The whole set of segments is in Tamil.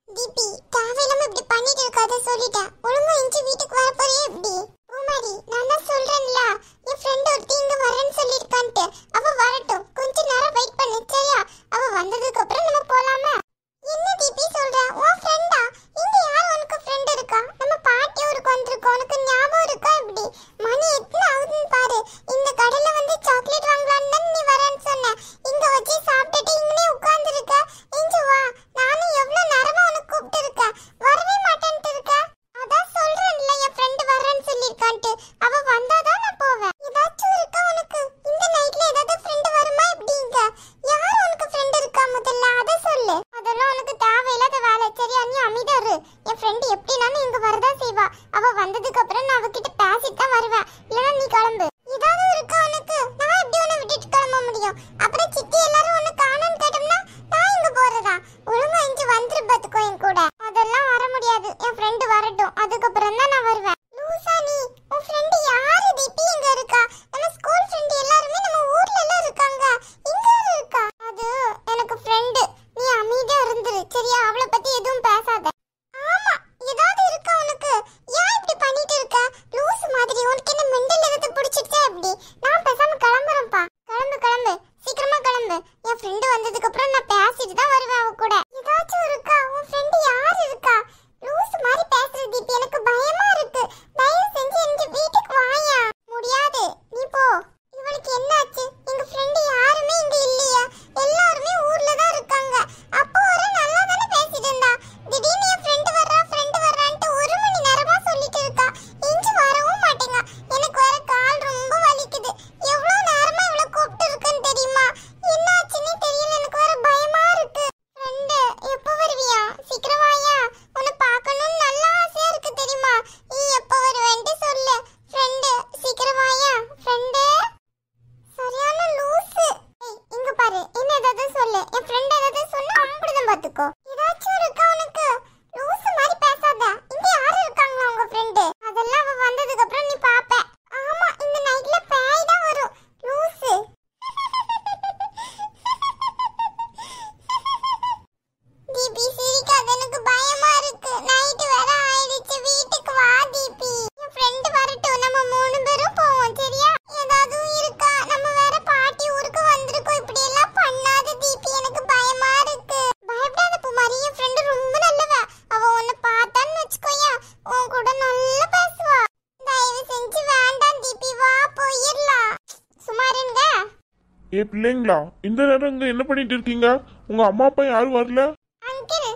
தீபி தேவையில்லாம இப்படி பண்ணிட்டு இருக்காத சொல்லிட்டேன். ஒழுங்கா இஞ்சி வீட்டுக்கு வர போறியே எப்படி? பூமாரி நான் தான் சொல்றேன்ல, என் ஃப்ரெண்ட் ஒருத்தி இங்க வரேன்னு சொல்லிருக்கான்ட்டு. அவ வரட்டும், கொஞ்ச நேரம் வெயிட் பண்ணு சரியா? அவ வந்ததுக்கு அப்புறம் நம்ம போலாமா? என்ன தீபி சொல்ற? உன் ஃப்ரெண்டா? இங்க யார் உனக்கு ஃப்ரெண்ட் இருக்கா? நம்ம பாட்டி ஊருக்கு வந்திருக்கோம், உனக்கு ஞாபகம் இருக்கா எப்படி? மணி எத்தனை ஆகுதுன்னு பாரு. இந்த கடையில வந்து சாக்லேட் வாங்கலான்னு தான் நீ வரேன்னு சொன்ன. இங்க வச்சு சாப்பிட்டுட்டு இங்கனே உட்கார்ந்துருக்க. இஞ்சு வா, நானும் எவ்வளவு நேரமா உனக்கு கூப்பிட்டு இருக்கேன், வரவே மாட்டேன்ட்டு இருக்க. அதான் சொல்றேன்ல என் ஃப்ரெண்ட் வரேன்னு சொல்லிருக்கான்ட்டு. அவ வந்தாதான் நான் போவேன். ஏதாச்சும் இருக்கா உனக்கு? இந்த நைட்ல ஏதாவது ஃப்ரெண்ட் வருமா எப்படி? இங்க யார் உனக்கு ஃப்ரெண்ட் இருக்கா முதல்ல அத சொல்லு. அதெல்லாம் உனக்கு தேவையில்லாத வேலை சரியா? நீ அமைதியா இரு. என் ஃப்ரெண்ட் எப்படினாலும் இங்க வரதா செய்வா. அவ வந்ததுக்கு அப்புறம் நான் அவகிட்ட பேசிட்டு தான் வருவேன். இல்லனா நீ கிளம்பு. ஏதாவது இருக்கா உனக்கு? நான் எப்படி உன்னை விட்டுட்டு கிளம்ப முடியும்? அப்புறம் சித்தி எல்லாரும் உன்னை காணோன்னு கேட்டோம்னா நான் இங்க போறதா? ஒழுங்கா இங்க வந்துரு பாத்துக்கோ என் கூட. அதெல்லாம் வர முடியாது, என் ஃப்ரெண்ட் வரட்டும், அதுக்கப்புறம் தான் நான் வருவேன். லூசா நீ? உன் ஃப்ரெண்ட் யாரு தீபி இங்க இருக்கா? நம்ம ஸ்கூல் ஃப்ரெண்ட் எல்லாரும் நம்ம ஊர்ல எல்லாம் இருக்காங்க, இங்க இருக்கா? அது எனக்கு ஃப்ரெண்ட். நீ அமைதியா இருந்துரு சரியா? அவளை பத்தி எதுவும் பேசாத. ஆமா, ஏதாவது இருக்கா உனக்கு? ஏன் இப்படி பண்ணிட்டு இருக்க? லூஸ் மாதிரி உனக்கு என்ன மெண்டல் எதாவது பிடிச்சிருச்சா எப்படி? நான் பேசாம கிளம்புறேன்ப்பா. கிளம்பு கிளம்பு, சீக்கிரமா கிளம்பு. என் ஃப்ரெண்ட் வந்ததுக்கு அப்புறம் நான் பேசிட்டு தான் வருவேன் அவ கூட. ஏதாச்சும் இருக்கா? உன் ஃப்ரெண்ட் யார் இருக்கா? லூஸ் மாதிரி பேசுற தீபி, எனக்கு பயமா இருக்கு. தயவு செஞ்சு எங்க வீட்டுக்கு வாயா. முடியாது, நீ போ. இவளுக்கு என்னாச்சு? எங்க ஃப்ரெண்ட் யாருமே இங்க இல்லையா? எல்லாருமே ஊர்ல தான் இருக்காங்க. அப்போ ஒரு நல்லா தானே பேசிட்டு இருந்தா. திடீர்னு என் ஃப்ரெண்ட் வர்றான்ட்டு 1 மணி நேரமா சொல்லிட்டு இருக்கா. இஞ்சி வரவும் மாட்டேங்க. எனக்கு வர கால் ரொம்ப வலிக்குது. எவ்வளவு நேரமா இவளை கூப்பிட்டு இருக்கேன்னு தெரியுமா? என்னாச்சுன்னு தெரியல, எனக்கு வர பயமா இருக்கு. ஃப்ரெண்ட் எப்போ வருவியா? சீக்கிரம் வாயா, உன்னை பார்க்கணும்னு நல்ல ஆசையா இருக்கு தெரியுமா? நீ எப்போ வருவேன்ட்டு சொல்லு. ஃப்ரெண்ட் சீக்கிரம் வாயா. ஃப்ரெண்ட் சரியான லூசு. ஏய் இங்க பாரு, என்ன ஏதாவது சொல்லு. என் ஃப்ரெண்ட் ஏதாவது சொன்னா அம்புடுதான் பாத்துக்கோ. ஏதாச்சும் இருக்கா உனக்கு? லூசு மாதிரி பேசாத. இங்க யாரு இருக்காங்களா உங்க ஃப்ரெண்ட்? அதெல்லாம் அவ வந்ததுக்கு அப்புறம் நீ பாப்ப. ஆமா, இந்த நைட்ல பேய் தான் வரும். லூசு. தீபி சிரிக்காத, எனக்கு பயமா இருக்கு. நைட் வேற ஆயிடுச்சு, வீட்டுக்கு வா தீபி. என் ஃப்ரெண்ட் வரட்டும், நம்ம 3 பேரும் போவோம் சரியா? ஏதாவது இருக்கா? நம்ம வேற பாட்டி ஊருக்கு வந்திருக்கோம். இப்படி எல்லாம் பண்ணாத தீபி, எனக்கு பயமா இருக்கு. பயப்படாத பூமாரி, என் ஃப்ரெண்ட் ரொம்ப நல்லவ. அவ உன்னை பார்த்தான்னு வச்சுக்கோயா, உன் கூட நல்லா பேசுவா. தயவு செஞ்சு வேண்டாம் தீபி, வா போயிடலாம். சுமாருங்க. ஏ பிள்ளைங்களா, இந்த நேரம் இங்க என்ன பண்ணிட்டு இருக்கீங்க? உங்க அம்மா அப்பா யாரும் வரல? அங்கிள்,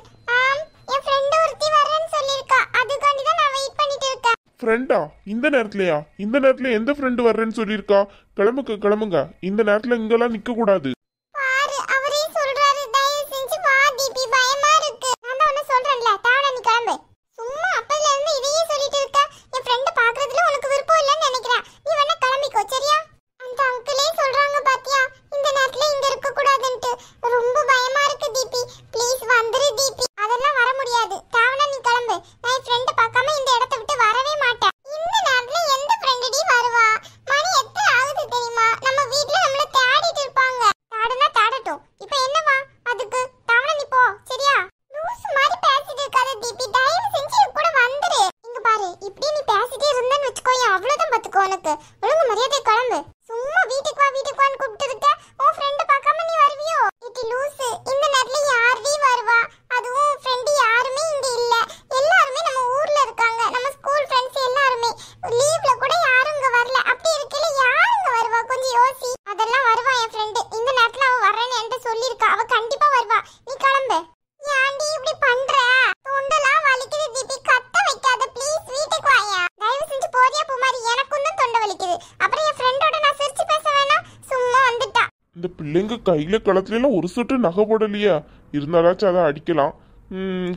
என் ஃப்ரெண்ட் ஒருத்தி வரேன்னு சொல்லிருக்கா. அதுக்காண்டி தான் நான் வெயிட் பண்ணிட்டு இருக்கேன். ஃப்ரெண்டா? இந்த நேரத்துலயா? இந்த நேரத்துல எந்த ஃப்ரெண்டு வர்றேன்னு சொல்லியிருக்கா? கிளம்புங்க. இந்த நேரத்துல இங்கெல்லாம் நிக்க கூடாது. பாரு, அவரே சொல்றாரு. தயவு செஞ்சு வா தீபி, பயமா இருக்கு. நான் தான் உன்னை சொல்றேன்ல, தாவடா நீ கிளம்பு. சும்மா அப்பல இருந்து இதையே சொல்லிட்டு இருக்க. என் ஃப்ரெண்ட் பாக்குறதுல உனக்கு விருப்பம் இல்லைன்னு நினைக்கிறேன். நீ வேணா கிளம்பிக்கோ சரியா? அந்த அங்கிளே சொல்றாங்க பாத்தியா, இந்த நேரத்துல இங்க இருக்க கூடாதுன்ட்டு. ரொம்ப பயமா இருக்கு தீபி, ப்ளீஸ் வந்துரு தீபி. அதெல்லாம் வர முடியாது, தாவடா நீ கிளம்பு. நான் என் ஃப்ரெண்ட் பார்க்காம இந்த இடத்தை விட்டு வரவே மாட்டேன். இந்த நேரத்துல எந்த ஃப்ரெண்டடி வருவா? மணி எத்தனை ஆகுது தெரியுமா? நம்ம வீட்ல நம்மள தேடிட்டு இருப்பாங்க. தாடனா தாடட்டும், இப்போ என்னவா அதுக்கு? தாவடா நீ போ சரியா? லூஸ் மாதிரி பேசிட்டு இருக்காத தீபி, தயவு செஞ்சு என் கூட வந்துரு. இங்க பாரு, இப்படி நீ பேசிட்டே இருந்தேன்னு வச்சுக்கோயே, அவ்வளவுதான் பாத்துக்கோ. உனக்கு ஒழுங்கு மரியாதை கிளம்பு. சும்மா வீட்டுக்கு வான்னு கூப்பிட்டு இருக்க. உன் ஃப்ரெண்ட் பார்க்காம நீ வருவியோ? இட்டி லூசு, இந்த நேரத்துல யாரடி வருவா? அதுவும் ஃப்ரெண்ட் யாருமே இங்க இல்ல. எல்லாருமே நம்ம ஊர்ல இருக்காங்க, நம்ம ஸ்கூல் ஃப்ரெண்ட்ஸ் எல்லாருமே. லீவ்ல கூட யாரும் இங்க வரல. அப்படி இருக்கல யாருங்க வருவா? கொஞ்சம் யோசி. அதெல்லாம் வருவா என் ஃப்ரெண்ட். இந்த நேரத்துல அவ வரேன்னு என்கிட்ட சொல்லிருக்கா. அவ கண்டிப்பா வருவா. நீ கிளம்பு. ஏன்டி இப்படி பண்ற? தொண்டெல்லாம் வலிக்குது தீபி, கத்த வைக்காத ப்ளீஸ். வீட்டுக்கு வாயா. தயவு செஞ்சு போறியா பூமாரி? எனக்கும் தான் தொண்டை வலிக்குது. அப்புறம் என் ஃப்ரெண்டோட நான் சிரிச்சு பேச வேணாம். சும்மா வந்துட்டா. இந்த பிள்ளைங்க கையில களத்துல எல்லாம் ஒரு சொட்டு நகை போடலையா? இருந்தாலாச்சும் அதை அடிக்கலாம்.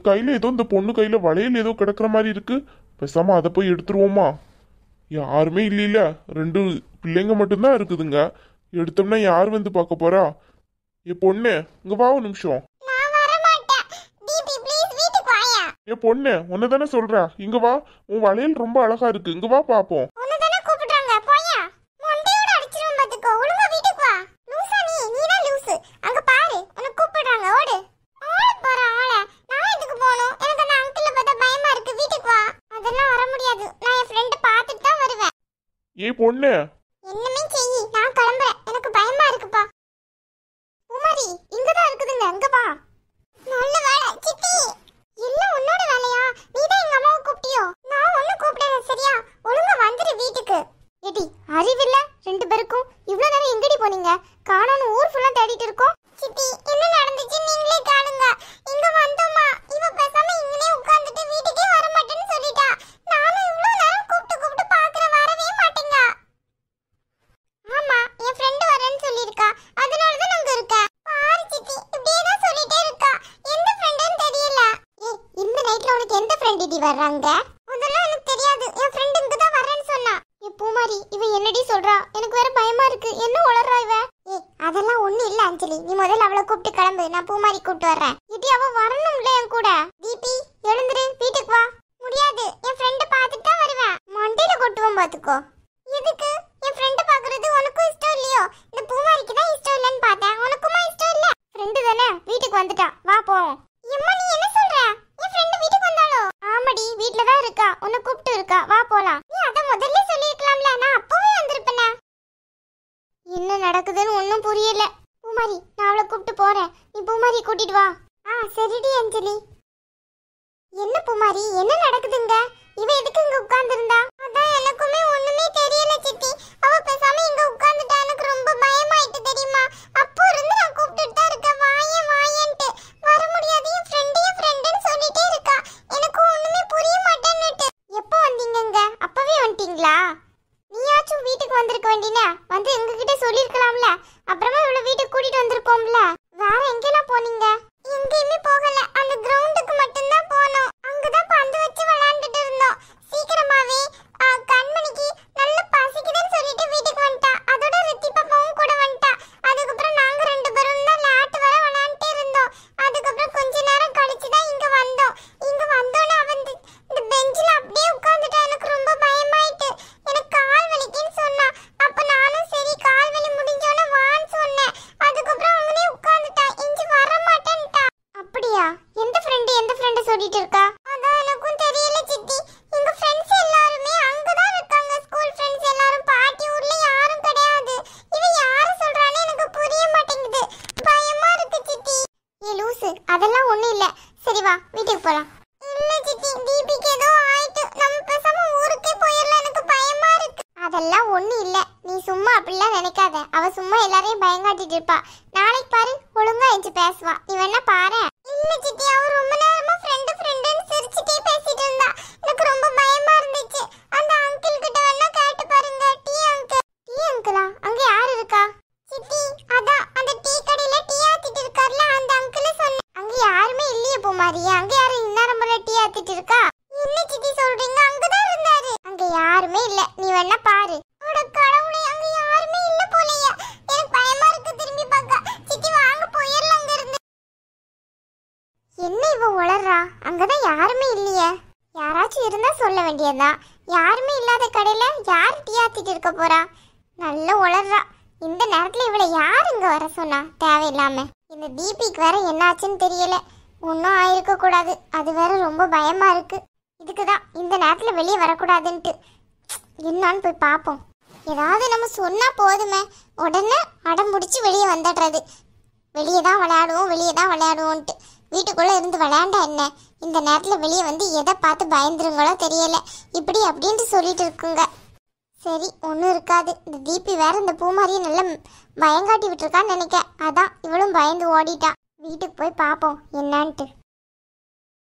கையில ஏதோ இந்த பொண்ணு கையில வளையல் ஏதோ கிடக்குற மாதிரி இருக்கு. பேசாம அதை போய் எடுத்துருவோமா? யாருமே இல்லையில, 2 பிள்ளைங்க மட்டும்தான் இருக்குதுங்க. எடுத்தோம்னா யார் வந்து பார்க்க போறா? ஏ பொண்ணு, இங்க வா ஒரு நிமிஷம். நான் வர மாட்டேன் தீபி, ப்ளீஸ் வீட்டுக்கு வாயா. ஏ பொண்ணு, உன்னை தானே சொல்றா, இங்க வா. உன் வளையல் ரொம்ப அழகா இருக்கு, இங்க வா பாப்போம். உன்னை தானே கூப்பிடுறாங்க, போயா. மண்டையோட அடிச்சிரும் பாத்துக்கோ. ஒழுங்கா வீட்டுக்கு வா. லூசா நீ தான் லூசு. அங்க பாரு, உன்னை கூப்பிடுறாங்க, ஓடு. ஆள போற ஆள. நான் எதுக்கு போகணும்? ஏய் பொண்ணு, என்னமே செய்யி, நான் கிளம்புறேன். எனக்கு பயமா இருக்குப்பா. பூமாரி இங்கதான் இருக்குதுங்க, அங்க வா. நல்ல வேலை சித்தி. எல்லாம் உன்னோட வேலையா? நீதான் எங்க அம்மாவை கூப்பிட்டியோ? நான் ஒண்ணு கூப்பிடுறேன், சரியா? ஒழுங்கா வந்துரு வீட்டுக்கு. ஏடி அறிவில்ல ரெண்டு பேருக்கும்? இவ்வளவு நேரம் எங்கடி போனீங்க? காணோன்னு ஊர் ஃபுல்லா தேடிட்டு இருக்கோம். சித்தி என்ன நடந்துச்சு நீங்களே காணுங்க. இங்க வந்தோமா, இவ பேசாம இங்கனே உட்கார்ந்துட்டு வீட்டுக்கே வர மாட்டேன்னு சொல்லிட்டா. நானும் இவ்வளவு நேரம் கூப்பிட்டு பாக்குறேன், வரவே மாட்டேங்க. ஆமா, என் ஃப்ரெண்ட் வரேன்னு சொல்லிருக்கா, அதனால தான் அங்க இருக்கேன். பாரு சித்தி, இப்படியே தான் சொல்லிட்டே இருக்கா. எந்த ஃப்ரெண்ட்னு தெரியல. ஏய், இந்த நைட்ல உனக்கு எந்த ஃப்ரெண்ட் டி வர்றாங்க? அதெல்லாம் எனக்கு தெரியாது. என் ஃப்ரெண்ட் இங்க தான் வரேன்னு சொன்னா. ஏ பூமாரி, இவ என்னடி சொல்றா? எனக்கு வேற பயமா இருக்கு. என்ன உளறா இவ? ஏய், அதெல்லாம் ஒண்ணு இல்ல அஞ்சலி. நீ முதல்ல அவளை கூப்பிட்டு கிளம்பு, நான் பூமாரி கூப்பிட்டு வர்றேன். இடி அவ வரணும்ல என் கூட. தீபி எழுந்துரு, வீட்டுக்கு வா. முடியாது, என் ஃப்ரெண்ட் பார்த்துட்டு தான் வருவேன். மண்டையில கொட்டுவோம் பாத்துக்கோ. எதுக்கு? என் ஃப்ரெண்ட் பாக்குறது உனக்கும் இஷ்டம் இல்லையோ? இந்த பூமாரிக்கு தான் இஷ்டம் இல்லன்னு பார்த்தேன். உனக்குமா இஷ்டம் இல்ல? ஃப்ரெண்ட் தானே, வீட்டுக்கு வந்துட்டா, வா போவோம். எம்மா நீ என்ன சொல்ற? என் ஃப்ரெண்ட் வீட்டுக்கு வந்தாளோ? ஆமாடி, வீட்ல தான் இருக்கா. உன்னை கூப்பிட்டு இருக்கா, வா போலாம். நீ அத முதல்ல சொல்லிருக்கலாம்ல, நான் அப்பவே வந்திருப்பேனே. என்ன நடக்குதுன்னு ஒண்ணும் புரியல. பூமாரி, நான் அவளை கூப்பிட்டு போறேன். நீ பூமாரி கூட்டிட்டு வா. சரிடி அஞ்சலி. என்ன பூமாரி, என்ன நடக்குதுங்க? இவ எதுக்கு இங்க உட்கார்ந்திருந்தா? அதான் எனக்குமே ஒண்ணுமே தெரியல சித்தி. அவ பேசாம இங்க உட்கார்ந்துட்டா. எனக்கு ரொம்ப பயமாயிட்டு தெரியுமா? அப்போ இருந்து நான் கூப்பிட்டுட்டு தான் இருக்கேன், வாயேன் வாயேன்ட்டு. வர முடியாது, என் ஃப்ரெண்டுன்னு சொல்லிட்டே இருக்கா. எனக்கு ஒண்ணுமே புரிய மாட்டேன்னுட்டு. எப்போ வந்தீங்கங்க? அப்பவே வந்துட்டீங்களா? நீயாச்சும் வீட்டுக்கு வந்திருக்க வேண்டியனே, வந்து எங்ககிட்ட சொல்லிருக்கலாம்ல. அப்புறமா இவ்வளவு வீட்டுக்கு கூட்டிட்டு வந்திருப்போம்ல. வேற எங்கெல்லாம் போனீங்க? எங்கேயுமே போகல, அந்த கிரவுண்டுக்கு மட்டும்தான் போனோம். அங்கதான் பந்து வச்சு விளையாண்டுட்டு இருந்தோம். சீக்கிரமாவே கண்மணிக்கு நல்ல பசிக்குதுன்னு சொல்லிட்டு வீட்டுக்கு வந்துட்டா. அதோட ரித்தி பாப்பாவும் கூட வந்துட்டா. அதுக்கப்புறம் நாங்க ரெண்டு பேரும் தான் லாட்டு வர விளையாண்டுட்டே இருந்தோம். அதுக்கப்புறம் கொஞ்ச நேரம் கழிச்சு தான் இங்க வந்தோம். இங்க வந்தோன்னே அவன் இந்த பெஞ்சில் அப்படியே உட்கார்ந்துட்டா. எனக்கு ரொம்ப பயமாயிட்டு. எனக்கு கால் வலிக்குன்னு சொன்னா. அப்ப நானும் சரி கால் வலி முடிஞ்சோன்னு வான்னு சொன்னேன். அதுக்கப்புறம் அங்கனே உட்கார்ந்துட்டா, இஞ்சி வர மாட்டேன்ட்டா. அப்படியா? எந்த ஃப்ரெண்ட் சொல்லிட்டு இருக்கா? அதான் எனக்கும் தெரியல சித்தி. எங்க ஃப்ரெண்ட்ஸ் எல்லாரும் அங்கதான் இருக்காங்க. ஸ்கூல் ஃப்ரெண்ட்ஸ் எல்லாரும். பாட்டி ஊர்ல யாரும் கிடையாது. இவ யார சொல்றானே எனக்கு புரிய மாட்டேங்குது. பயமா இருக்கு சித்தி. ஏ லூசு, அதெல்லாம் ஒண்ணும் இல்ல. சரி வா, வீட்டுக்கு போலாம். இல்ல சித்தி, தீபிக்கு ஏதோ ஆயிட்டு. நம்ம பேசாம ஊருக்கே போயிடலாம், எனக்கு பயமா இருக்கு. அதெல்லாம் ஒண்ணும் இல்ல, நீ சும்மா அப்படிலாம் நினைக்காத. அவ சும்மா எல்லாரையும் பயங்காட்டிட்டு இருப்பா. நாளைக்கு பாரு, ஒழுங்கா எஞ்சி பேசுவா. நீ வேணா பாரு. இல்ல சித்தி, அவ ரொம்ப நேரமா ஃப்ரெண்டுன்னு சிரிச்சிட்டே பேசிட்டு இருந்தா. எனக்கு ரொம்ப பயமா இருந்துச்சு. அந்த அங்கிள் கிட்ட வேணா கேட்டு பாருங்க. டீ அங்கிளா? அங்க யார் இருக்கா? சித்தி, அதான் அந்த டீ கடையில டீ ஆத்திட்டு இருக்கார்ல, அந்த அங்கிள் சொன்னேன். அங்க யாருமே இல்லையே பூமாரி. அங்க யாரு இந்நேரம் போல டீ ஆத்திட்டு இருக்கா? என்ன சித்தி சொல்றீங்க? அங்கதான் இருந்தாரு. அங்க யாருமே இல்ல, நீ வேணா பாரு. அட கடவுளே, அங்க யாருமே இல்ல போலயே. எனக்கு பயமா இருக்கு திரும்பி பார்க்க. சித்தி வாங்க போயிரலாம் அங்க இருந்து. என்ன இவ உளறா? அங்கதான் யாருமே இல்லையே. யாராச்சும் இருந்தா சொல்ல வேண்டியதா. யாருமே இல்லாத கடையில யார் டீ ஆத்திட்டு இருக்க போறா? நல்ல உளறா. இந்த நேரத்துல இவளை யார் இங்க வர சொன்னா? தேவையில்லாம. இந்த தீபிக்கு வேற என்னாச்சுன்னு தெரியல. ஒன்னும் ஆயிருக்க கூடாது. அது வேற ரொம்ப பயமா இருக்கு. இதுக்குதான் இந்த நேரத்துல வெளியே வரக்கூடாதுன்ட்டு. என்னான்னு போய் பாப்போம். ஏதாவது நம்ம சொன்னா போதுமே, உடனே அடம் முடிச்சு வெளியே வந்துடுறது. வெளியே தான் விளையாடுவோன்ட்டு. வீட்டுக்குள்ள இருந்து விளையாண்டா என்ன? இந்த நேரத்துல வெளியே வந்து எதை பார்த்து பயந்துருங்களோ தெரியல. இப்படி அப்படின்ட்டு சொல்லிட்டு இருக்குங்க. சரி, ஒன்றும் இருக்காது. இந்த தீபி வேற இந்த பூமாரியை நல்லா பயங்காட்டி விட்டுருக்கான்னு நினைக்க. அதான் இவளும் பயந்து ஓடிட்டா. வீட்டுக்கு போய் பார்ப்போம் என்னான்ட்டு.